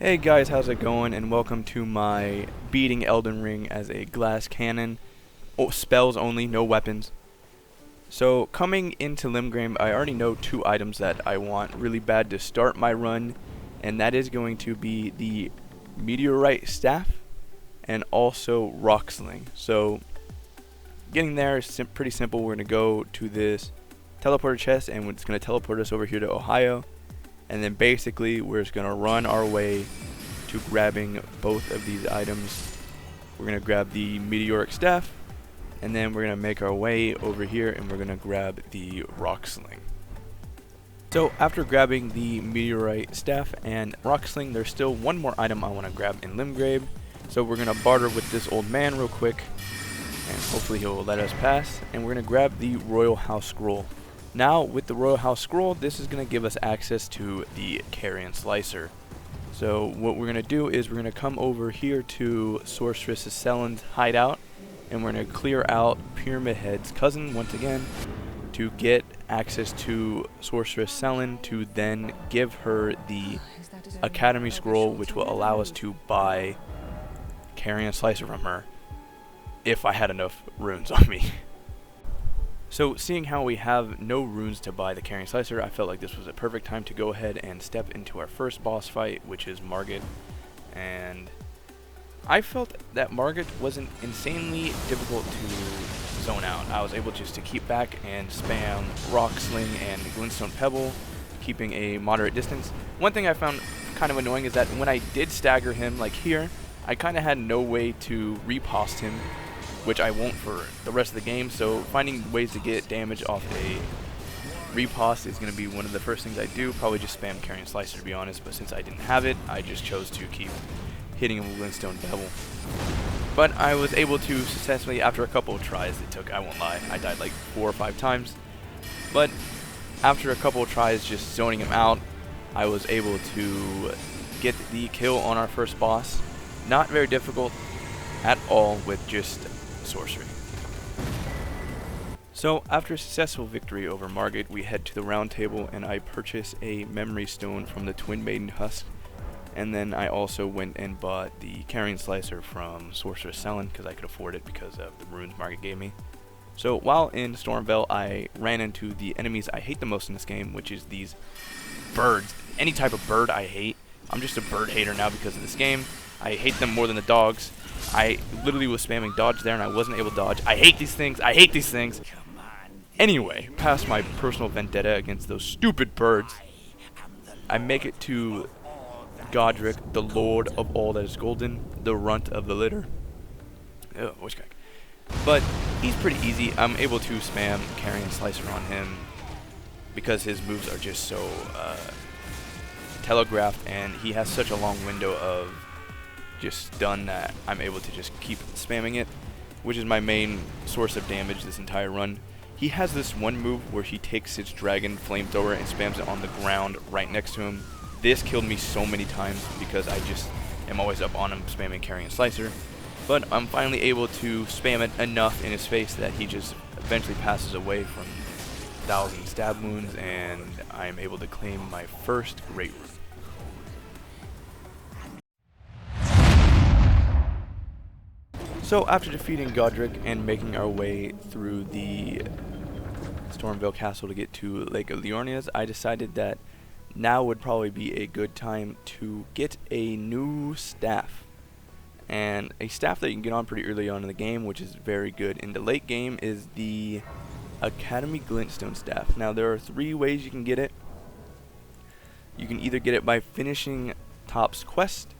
Hey guys, how's it going? And welcome to my beating Elden Ring as a glass cannon. Oh, spells only, no weapons. So coming into Limgrave, I already know two items that I want really bad to start my run, and that is going to be the meteorite staff and also rock sling. So getting there is pretty simple. We're going to go to this teleporter chest and it's going to teleport us over here to Ohio. And then basically we're just going to run our way to grabbing both of these items. We're going to grab the meteoric staff, and then we're going to make our way over here and we're going to grab the rock sling. So after grabbing the meteorite staff and rock sling, there's still one more item I want to grab in Limgrave. So we're going to barter with this old man real quick, and hopefully he'll let us pass. And we're going to grab the Royal House Scroll. Now with the Royal House Scroll, this is going to give us access to the Carrion Slicer. So what we're going to do is we're going to come over here to Sorceress Sellen's hideout, and we're going to clear out Pyramid Head's cousin once again to get access to Sorceress Sellen, to then give her the Academy Scroll, which will allow us to buy Carrion Slicer from her if I had enough runes on me. So seeing how we have no runes to buy the Carrion Slicer, I felt like this was a perfect time to go ahead and step into our first boss fight, which is Margit. And I felt that Margit wasn't insanely difficult to zone out. I was able just to keep back and spam Rock Sling and Glintstone Pebble, keeping a moderate distance. One thing I found kind of annoying is that when I did stagger him, like here, I kind of had no way to riposte him, which I won't for the rest of the game. So finding ways to get damage off a riposte is going to be one of the first things I do. Probably just spam Carrion Slicer, to be honest, but since I didn't have it, I just chose to keep hitting him with Glintstone Pebble. But I was able to successfully, after a couple of tries it took, I won't lie, I died like 4 or 5 times, but after a couple of tries just zoning him out, I was able to get the kill on our first boss. Not very difficult at all with just sorcery. So after a successful victory over Margit, we head to the round table and I purchase a memory stone from the Twin Maiden Husk, and then I also went and bought the Carrion Slicer from Sorceress Sellen because I could afford it because of the runes Margit gave me. So while in Stormvale, I ran into the enemies I hate the most in this game, which is these birds. Any type of bird I hate. I'm just a bird hater now because of this game. I hate them more than the dogs. I literally was spamming dodge there and I wasn't able to dodge. I hate these things. I hate these things. Anyway, past my personal vendetta against those stupid birds, I make it to Godric, the Lord of all that is golden, the runt of the litter. Oh, voice crack. But he's pretty easy. I'm able to spam Carrion Slicer on him because his moves are just so telegraphed, and he has such a long window of just stun that I'm able to just keep spamming it, which is my main source of damage this entire run. He has this one move where he takes his dragon flamethrower and spams it on the ground right next to him. This killed me so many times because I just am always up on him spamming Carrion Slicer, but I'm finally able to spam it enough in his face that he just eventually passes away from 1,000 stab wounds, and I am able to claim my first great rune. So after defeating Godric and making our way through the Stormvale Castle to get to Lake of Liornias, I decided that now would probably be a good time to get a new staff. And a staff that you can get on pretty early on in the game, which is very good in the late game, is the Academy Glintstone staff. Now there are 3 ways you can get it. You can either get it by finishing Top's quest,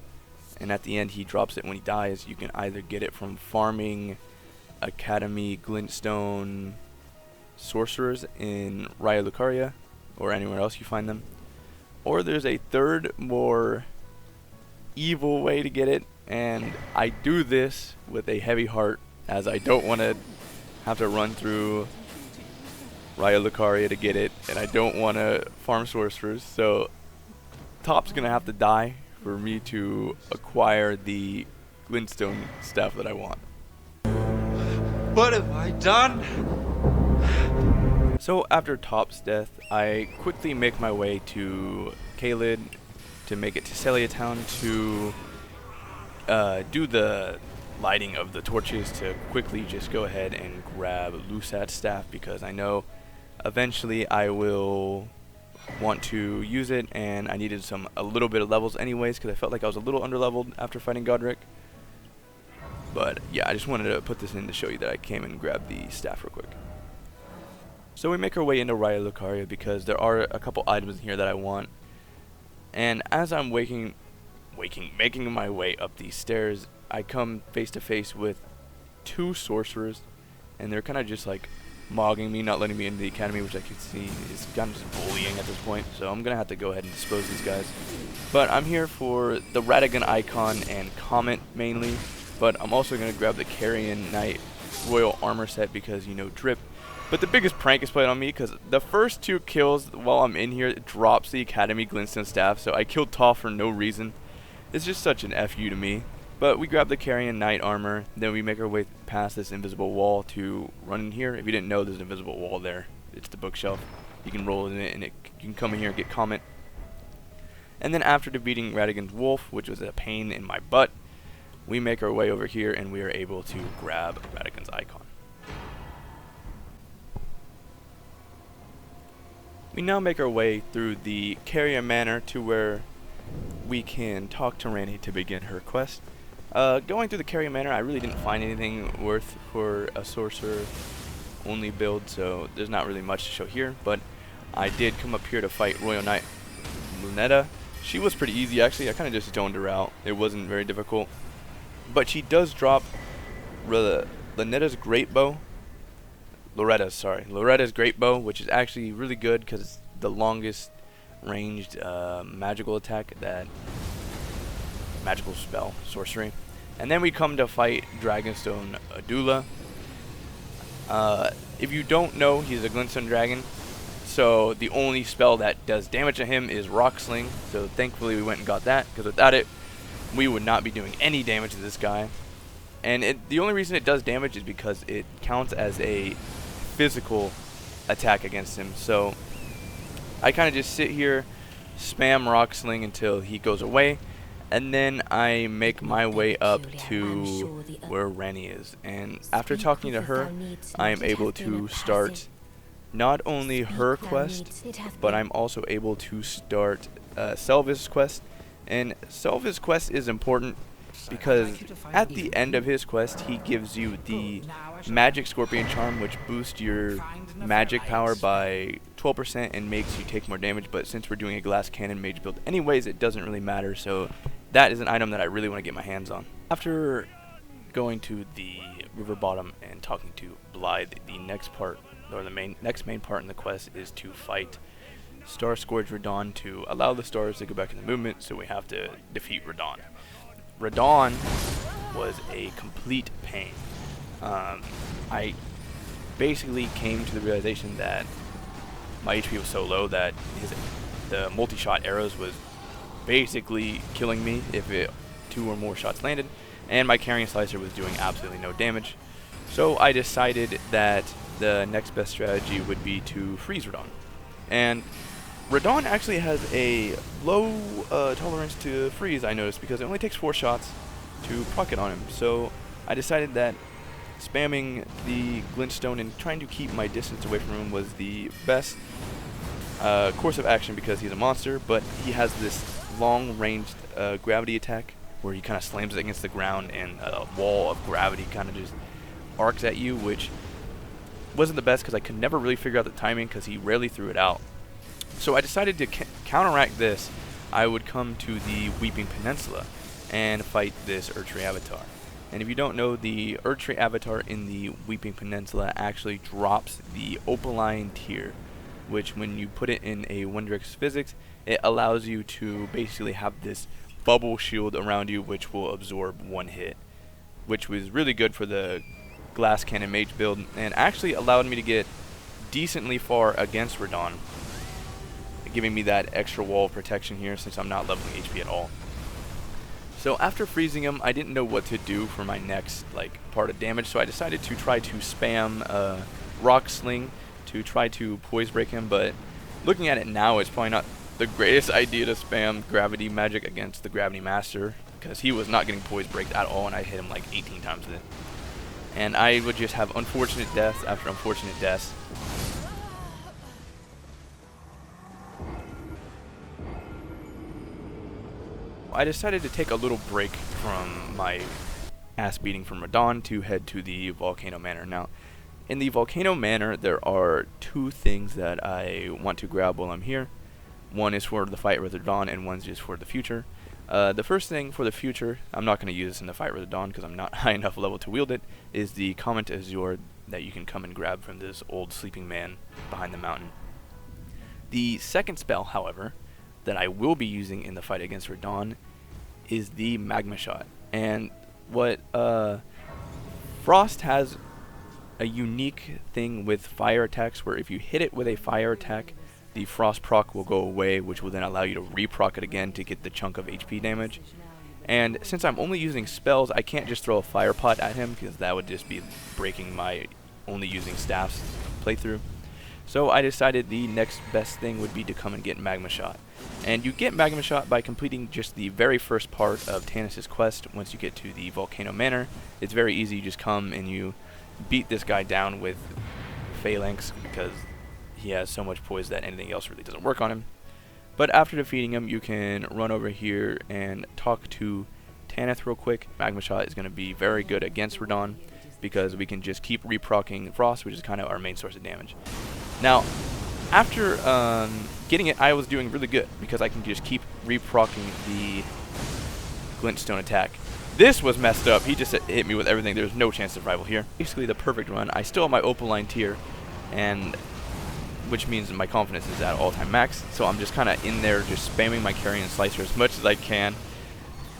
and at the end he drops it when he dies. You can either get it from farming Academy Glintstone sorcerers in Raya Lucaria or anywhere else you find them, or there's a third, more evil way to get it, and I do this with a heavy heart as I don't want to have to run through Raya Lucaria to get it, and I don't want to farm sorcerers, so Top's gonna have to die for me to acquire the Glintstone stuff that I want. What have I done? So after Top's death, I quickly make my way to Caelid to make it to Celia Town to do the lighting of the torches to quickly just go ahead and grab Lusat's staff, because I know eventually I will want to use it, and I needed a little bit of levels anyways, because I felt like I was a little underleveled after fighting Godric. But yeah, I just wanted to put this in to show you that I came and grabbed the staff real quick. So we make our way into Raya Lucaria because there are a couple items in here that I want. And as I'm making my way up these stairs, I come face to face with two sorcerers, and they're kind of just like mogging me, not letting me into the academy, which I can see is kind of just bullying at this point. So I'm gonna have to go ahead and dispose these guys. But I'm here for the Radagon icon and Comet mainly. But I'm also going to grab the Carrion Knight Royal Armor set because, you know, drip. But the biggest prank is played on me because the first 2 kills while I'm in here, it drops the Academy Glintstone Staff. So I killed Toph for no reason. It's just such an FU to me. But we grab the Carrion Knight Armor. Then we make our way past this invisible wall to run in here. If you didn't know, there's an invisible wall there. It's the bookshelf. You can roll in it and you can come in here and get Comet. And then after defeating Radagon's Wolf, which was a pain in my butt, we make our way over here and we are able to grab Radagon's icon. We now make our way through the Carrier Manor to where we can talk to Ranni to begin her quest. Going through the Carrier Manor, I really didn't find anything worth for a sorcerer only build, so there's not really much to show here, but I did come up here to fight Royal Knight Lunetta. She was pretty easy actually. I kind of just zoned her out. It wasn't very difficult. But she does drop Loretta's Great Bow, which is actually really good because it's the longest ranged magical attack, that magical spell, sorcery. And then we come to fight Dragonstone Adula. If you don't know, he's a Glintstone Dragon, so the only spell that does damage to him is Rock Sling, so thankfully we went and got that, because without it, we would not be doing any damage to this guy. And the only reason it does damage is because it counts as a physical attack against him. So I kind of just sit here, spam Rock Sling until he goes away, and then I make my way up to where Ranni is. And after talking to her, I am able to start not only her quest, but I'm also able to start Selva's quest. And Selva's quest is important because at the end of his quest, he gives you the Magic Scorpion Charm, which boosts your magic power by 12% and makes you take more damage. But since we're doing a Glass Cannon Mage build anyways, it doesn't really matter. So that is an item that I really want to get my hands on. After going to the river bottom and talking to Blythe, the next part, or the next main part in the quest, is to fight Star Scourge Radahn to allow the stars to go back into movement, so we have to defeat Radahn. Radahn was a complete pain. I basically came to the realization that my HP was so low that the multi-shot arrows was basically killing me if 2 or more shots landed, and my Carrion Slicer was doing absolutely no damage. So I decided that the next best strategy would be to freeze Radahn. And Radahn actually has a low tolerance to freeze, I noticed, because it only takes 4 shots to proc it on him. So I decided that spamming the Glintstone and trying to keep my distance away from him was the best course of action, because he's a monster, but he has this long-ranged gravity attack where he kind of slams it against the ground and a wall of gravity kind of just arcs at you, which wasn't the best because I could never really figure out the timing because he rarely threw it out. So I decided to counteract this. I would come to the Weeping Peninsula and fight this Erdtree Avatar. And if you don't know, the Erdtree Avatar in the Weeping Peninsula actually drops the Opaline Tear, which when you put it in a Windrix physics, it allows you to basically have this bubble shield around you which will absorb 1 hit, which was really good for the Glass Cannon Mage build and actually allowed me to get decently far against Radahn, giving me that extra wall of protection here since I'm not leveling HP at all. So after freezing him, I didn't know what to do for my next part of damage, so I decided to try to spam Rock Sling to try to poise break him, but looking at it now, it's probably not the greatest idea to spam gravity magic against the gravity master, because he was not getting poise breaked at all, and I hit him like 18 times with it. And I would just have unfortunate deaths after unfortunate deaths. I decided to take a little break from my ass beating from Radahn to head to the Volcano Manor. Now, in the Volcano Manor, there are two things that I want to grab while I'm here. One is for the fight with Radahn, and one's just for the future. The first thing for the future, I'm not going to use this in the fight with Radahn because I'm not high enough level to wield it, is the Comet Azure that you can come and grab from this old sleeping man behind the mountain. The second spell, however, that I will be using in the fight against Radahn is the Magma Shot. And what Frost has a unique thing with fire attacks where if you hit it with a fire attack, the Frost proc will go away, which will then allow you to re-proc it again to get the chunk of HP damage. And since I'm only using spells, I can't just throw a fire pot at him because that would just be breaking my only using staffs playthrough. So I decided the next best thing would be to come and get Magma Shot. And you get Magma Shot by completing just the very first part of Tannis' quest. Once you get to the Volcano Manor, it's very easy. You just come and you beat this guy down with Phalanx because he has so much poise that anything else really doesn't work on him. But after defeating him, you can run over here and talk to Tanith real quick. Magma Shot is going to be very good against Radahn because we can just keep reproccing Frost, which is kind of our main source of damage. Now, after getting it, I was doing really good because I can just keep reproccing the Glintstone attack. This was messed up. He just hit me with everything. There's no chance of survival here. Basically the perfect run. I still have my Opaline tier, and which means my confidence is at all-time max. So I'm just kind of in there just spamming my Carrion Slicer as much as I can.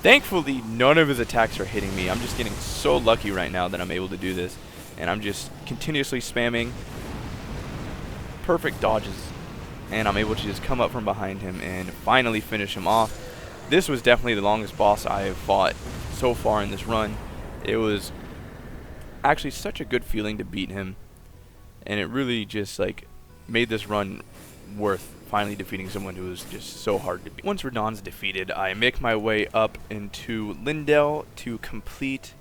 Thankfully, none of his attacks are hitting me. I'm just getting so lucky right now that I'm able to do this. And I'm just continuously spamming perfect dodges, and I'm able to just come up from behind him and finally finish him off. This was definitely the longest boss I have fought so far in this run. It was actually such a good feeling to beat him, and it really just like made this run worth finally defeating someone who was just so hard to beat. Once Radahn's defeated, I make my way up into Lindell to complete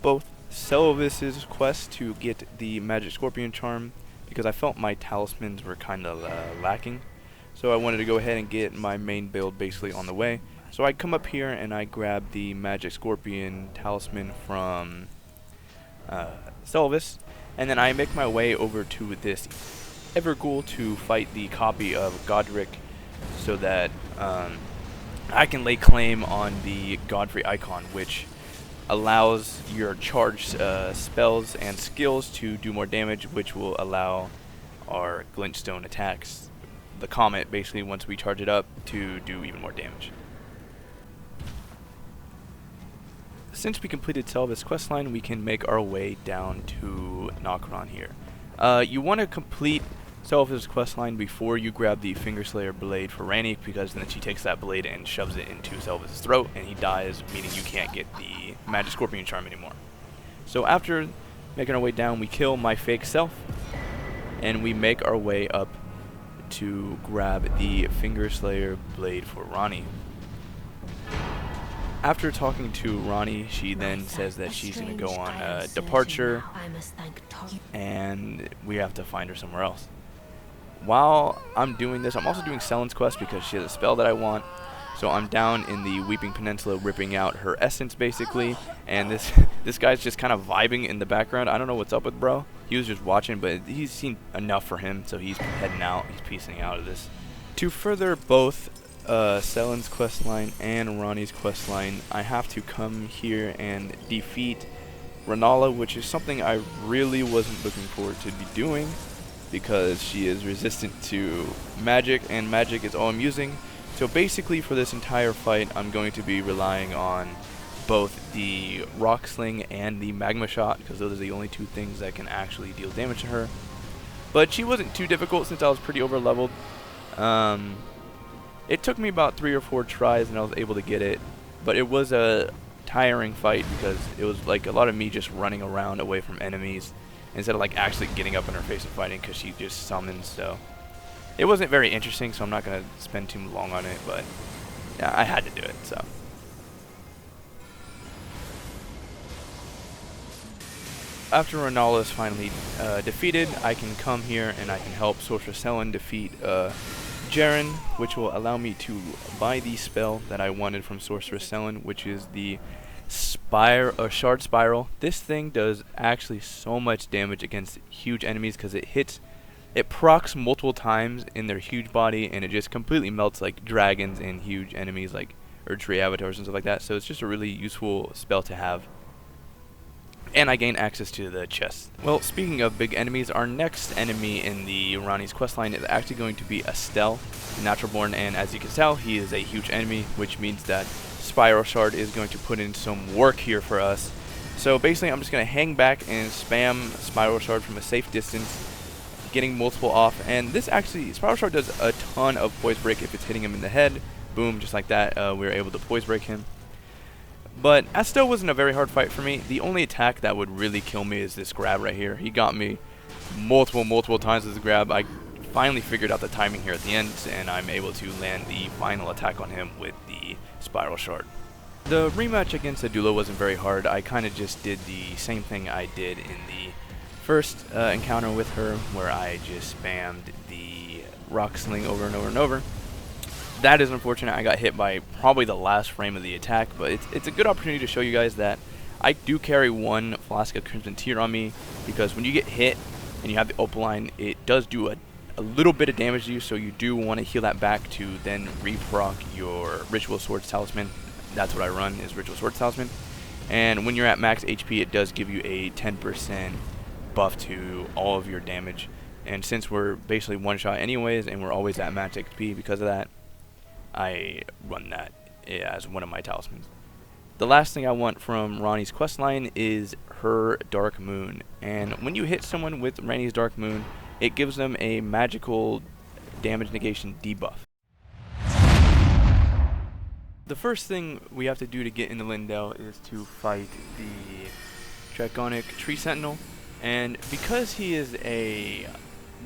both Selvis's quest to get the Magic Scorpion Charm, because I felt my talismans were kind of lacking. So I wanted to go ahead and get my main build basically on the way. So I come up here and I grab the Magic Scorpion talisman from Selvis, and then I make my way over to this Everghoul to fight the copy of Godric so that I can lay claim on the Godfrey icon, which allows your charged spells and skills to do more damage, which will allow our Glintstone attacks, the Comet, basically once we charge it up, to do even more damage. Since we completed Selvis questline, we can make our way down to Nokron here. You want to complete Selvis questline before you grab the Fingerslayer blade for Ranni, because then she takes that blade and shoves it into Selvis' throat and he dies, meaning you can't get the Magic Scorpion Charm anymore. So after making our way down, we kill my fake self and we make our way up to grab the Fingerslayer blade for Ranni. After talking to Ranni, she then says that she's going to go on a departure and we have to find her somewhere else. While I'm doing this, I'm also doing Selen's quest because she has a spell that I want. So I'm down in the Weeping Peninsula ripping out her essence basically, and this guy's just kind of vibing in the background. I don't know what's up with bro. He was just watching, but he's seen enough for him, so he's heading out. He's piecing out of this. To further both Selen's questline and Ranni's questline, I have to come here and defeat Rennala, which is something I really wasn't looking forward to be doing, because she is resistant to magic, and magic is all I'm using. So basically for this entire fight, I'm going to be relying on both the Rock Sling and the Magma Shot, because those are the only two things that can actually deal damage to her. But she wasn't too difficult since I was pretty over leveled. It took me about 3 or 4 tries and I was able to get it, but it was a tiring fight because it was like a lot of me just running around away from enemies instead of like actually getting up in her face and fighting, because she just summons. So It wasn't very interesting, so I'm not going to spend too long on it, but yeah, I had to do it, so. After Renala is finally defeated, I can come here and I can help Sorceress Helen defeat Jaren, which will allow me to buy the spell that I wanted from Sorceress Helen, which is the Shard Spiral. This thing does actually so much damage against huge enemies because it procs multiple times in their huge body, and it just completely melts like dragons and huge enemies like Erdtree avatars and stuff like that. So it's just a really useful spell to have. And I gain access to the chest. Well, speaking of big enemies, our next enemy in the Ranni's questline is actually going to be Estelle, the Natural Born, and as you can tell, he is a huge enemy, which means that Spiral Shard is going to put in some work here for us. So basically, I'm just going to hang back and spam Spiral Shard from a safe distance, getting multiple off, and this actually, Spiral Shard does a ton of poise break if it's hitting him in the head. Boom, just like that, we were able to poise break him. But Estelle wasn't a very hard fight for me. The only attack that would really kill me is this grab right here. He got me multiple times with the grab. I finally figured out the timing here at the end, and I'm able to land the final attack on him with the Spiral Shard. The rematch against Adula wasn't very hard. I kind of just did the same thing I did in the first encounter with her, where I just spammed the Rock Sling over and over and over. That is unfortunate. I got hit by probably the last frame of the attack, but it's a good opportunity to show you guys that I do carry one Flask of Crimson Tear on me, because when you get hit and you have the Opaline, it does do a little bit of damage to you, so you do want to heal that back to then reproc your Ritual Swords Talisman. That's what I run, is Ritual Swords Talisman. And when you're at max HP, it does give you a 10% buff to all of your damage. And since we're basically one shot anyways, and we're always at max HP because of that, I run that as one of my talismans. The last thing I want from Ranni's questline is her Dark Moon. And when you hit someone with Ranni's Dark Moon, it gives them a magical damage negation debuff. The first thing we have to do to get into Lindell is to fight the Dragonic Tree Sentinel. And because he is a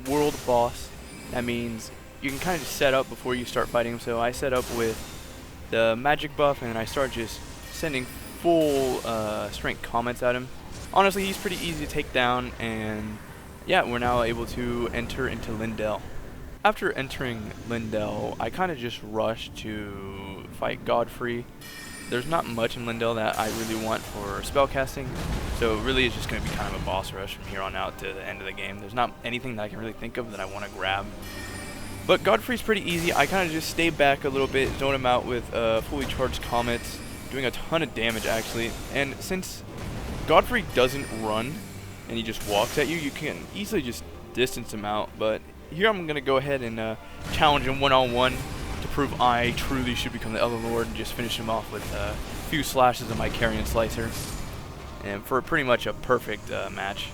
world boss, that means you can kind of just set up before you start fighting him. So I set up with the magic buff, and I start just sending full strength comments at him. Honestly, he's pretty easy to take down, and yeah, we're now able to enter into Lindell. After entering Lindell, I kind of just rushed to fight Godfrey. There's not much in Lindell that I really want for spellcasting, so really it's just going to be kind of a boss rush from here on out to the end of the game. There's not anything that I can really think of that I want to grab. But Godfrey's pretty easy. I kind of just stay back a little bit, zone him out with fully charged comets, doing a ton of damage actually. And since Godfrey doesn't run and he just walks at you, you can easily just distance him out. But here I'm going to go ahead and challenge him one-on-one to prove I truly should become the Elden Lord, and just finish him off with a few slashes of my Carrion Slicer. And for pretty much a perfect match.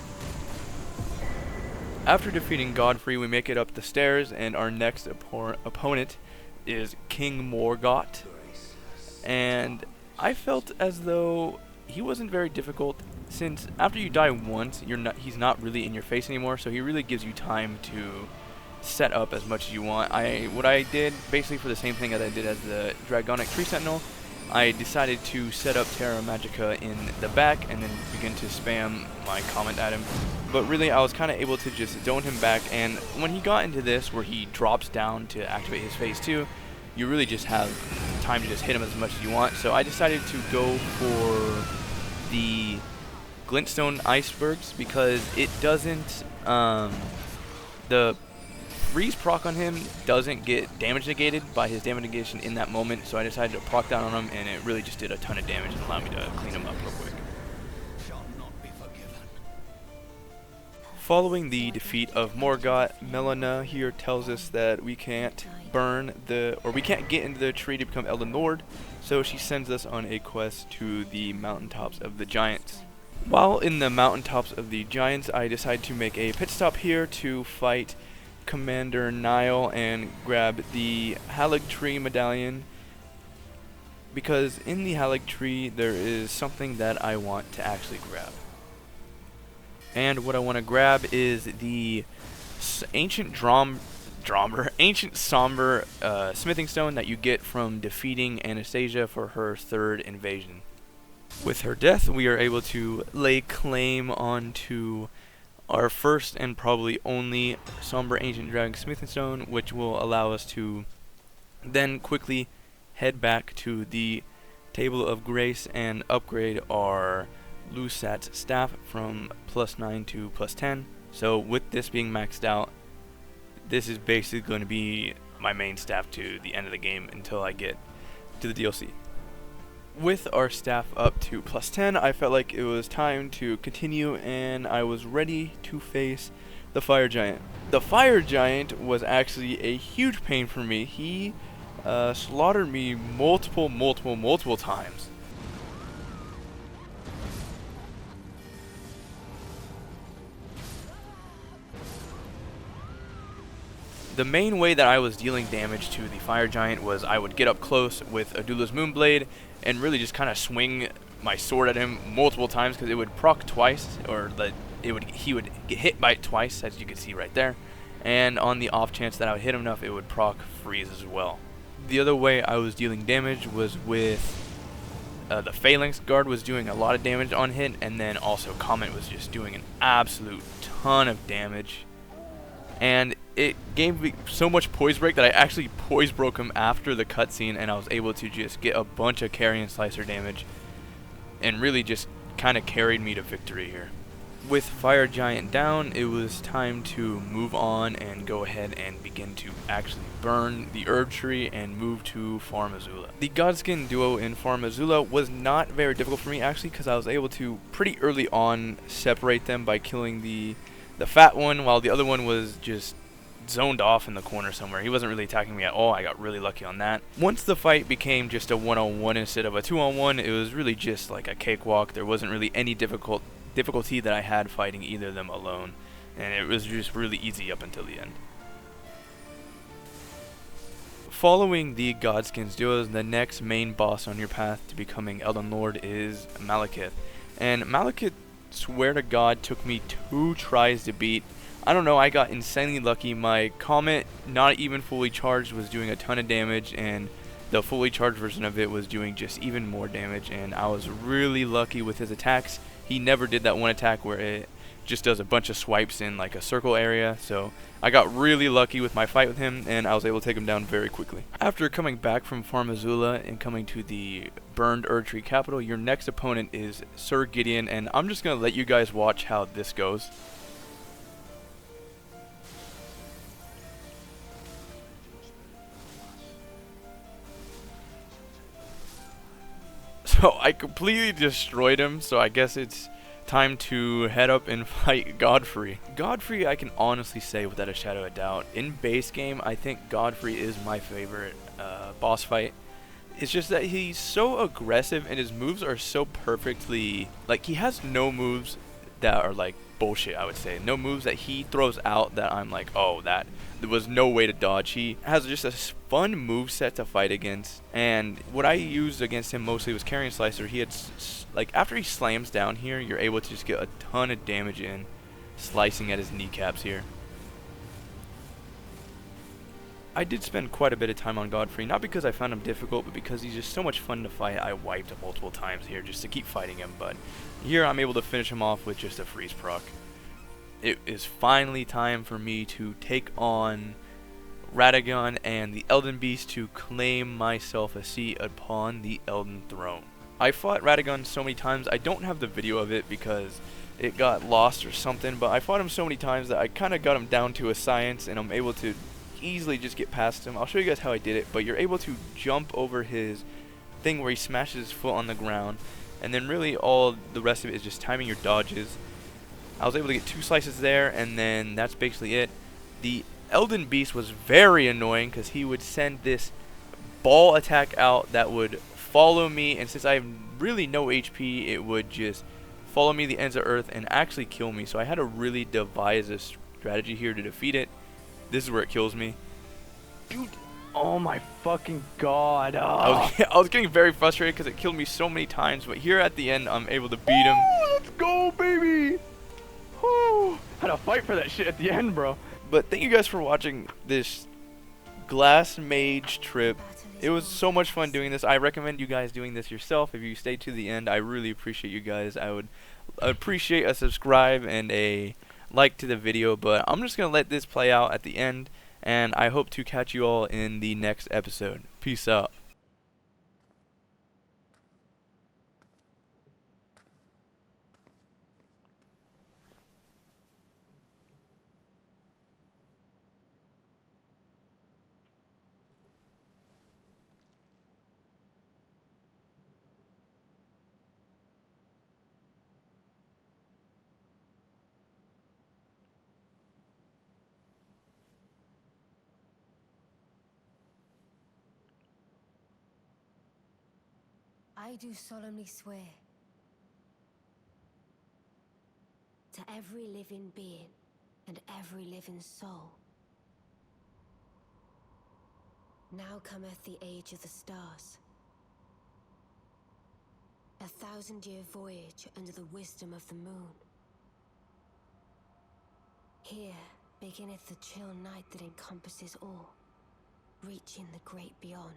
After defeating Godfrey, we make it up the stairs, and our next opponent is King Morgott. And I felt as though he wasn't very difficult, since after you die once, he's not really in your face anymore, so he really gives you time to set up as much as you want. What I did, basically for the same thing as I did as the Dragonic Tree Sentinel, I decided to set up Terra Magica in the back and then begin to spam my comment at him. But really, I was kind of able to just zone him back, and when he got into this where he drops down to activate his phase 2, you really just have time to just hit him as much as you want. So I decided to go for the Glintstone Icebergs, because it doesn't, the freeze proc on him doesn't get damage negated by his damage negation in that moment, so I decided to proc down on him, and it really just did a ton of damage and allowed me to clean him up real quick. Following the defeat of Morgott, Melina here tells us that we can't we can't get into the tree to become Elden Lord, so she sends us on a quest to the mountaintops of the Giants. While in the mountaintops of the Giants, I decide to make a pit stop here to fight Commander Nile and grab the Haligtree medallion, because in the Haligtree there is something that I want to actually grab. And what I want to grab is the ancient ancient somber smithing stone that you get from defeating Anastasia for her 3rd invasion. With her death, we are able to lay claim onto our first and probably only somber ancient dragon smithing stone, which will allow us to then quickly head back to the table of grace and upgrade our Lusat's staff from +9 to +10. So with this being maxed out, this is basically going to be my main staff to the end of the game until I get to the DLC. With our staff up to +10, I felt like it was time to continue, and I was ready to face the fire giant. The fire giant was actually a huge pain for me. He slaughtered me multiple times. The main way that I was dealing damage to the fire giant was I would get up close with Adula's Moonblade and really just kind of swing my sword at him multiple times, because it would proc twice, or he would get hit by it twice, as you can see right there, and on the off chance that I would hit him enough, it would proc freeze as well. The other way I was dealing damage was with the Phalanx Guard was doing a lot of damage on hit, and then also Comet was just doing an absolute ton of damage. And it gave me so much poise break that I actually poise broke him after the cutscene, and I was able to just get a bunch of carry and slicer damage, and really just kind of carried me to victory here. With Fire Giant down, it was time to move on and go ahead and begin to actually burn the herb tree and move to Farm Azula. The Godskin duo in Farm Azula was not very difficult for me, actually, because I was able to pretty early on separate them by killing the fat one, while the other one was just zoned off in the corner somewhere. He wasn't really attacking me at all. I got really lucky on that. Once the fight became just a 1-on-1 instead of a 2-on-1, it was really just like a cakewalk. There wasn't really any difficulty that I had fighting either of them alone, and it was just really easy up until the end. Following the Godskins duos, the next main boss on your path to becoming Elden Lord is Malekith. And Malekith, swear to God, took me 2 tries to beat. I don't know, I got insanely lucky. My Comet, not even fully charged, was doing a ton of damage, and the fully charged version of it was doing just even more damage, and I was really lucky with his attacks. He never did that one attack where it just does a bunch of swipes in like a circle area, so I got really lucky with my fight with him, and I was able to take him down very quickly. After coming back from Farm Azula and coming to the burned Erdtree capital, your next opponent is Sir Gideon, and I'm just going to let you guys watch how this goes. So I completely destroyed him, so I guess it's time to head up and fight Godfrey. Godfrey, I can honestly say without a shadow of doubt, in base game, I think Godfrey is my favorite boss fight. It's just that he's so aggressive and his moves are so perfectly, like, he has no moves that are like bullshit, I would say. No moves that he throws out that I'm like, oh, that there was no way to dodge. He has just a fun move set to fight against, and what I used against him mostly was carrying slicer. He had like, after he slams down here, you're able to just get a ton of damage in, slicing at his kneecaps here. I did spend quite a bit of time on Godfrey, not because I found him difficult, but because he's just so much fun to fight. I wiped him multiple times here just to keep fighting him, but here I'm able to finish him off with just a freeze proc. It is finally time for me to take on Radagon and the Elden Beast to claim myself a seat upon the Elden Throne. I fought Radagon so many times, I don't have the video of it because it got lost or something, but I fought him so many times that I kind of got him down to a science, and I'm able to easily just get past him. I'll show you guys how I did it, but you're able to jump over his thing where he smashes his foot on the ground, and then really all the rest of it is just timing your dodges. I was able to get 2 slices there, and then that's basically it. The Elden Beast was very annoying because he would send this ball attack out that would follow me, and since I have really no HP, it would just follow me the ends of earth and actually kill me. So I had to really devise a strategy here to defeat it. This is where it kills me. Dude, oh my fucking god. Oh. I was getting very frustrated because it killed me so many times, but here at the end, I'm able to beat him. Let's go, baby! Woo! Had to fight for that shit at the end, bro. But thank you guys for watching this glass mage trip. It was so much fun doing this. I recommend you guys doing this yourself. If you stay to the end, I really appreciate you guys. I would appreciate a subscribe and a like to the video, but I'm just going to let this play out at the end, and I hope to catch you all in the next episode. Peace out. I do solemnly swear to every living being and every living soul. Now cometh the age of the stars. 1,000-year voyage under the wisdom of the moon. Here beginneth the chill night that encompasses all, reaching the great beyond.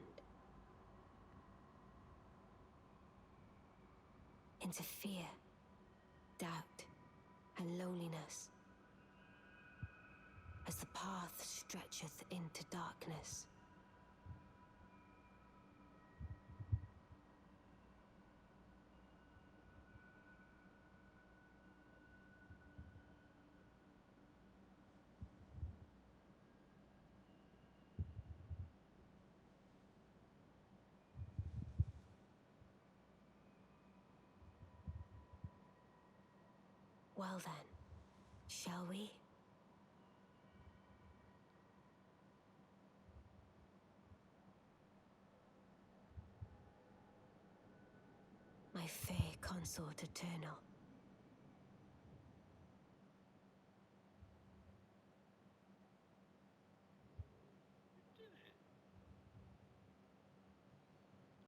Into fear, doubt, and loneliness, as the path stretcheth into darkness. Well then, shall we? My fair consort eternal.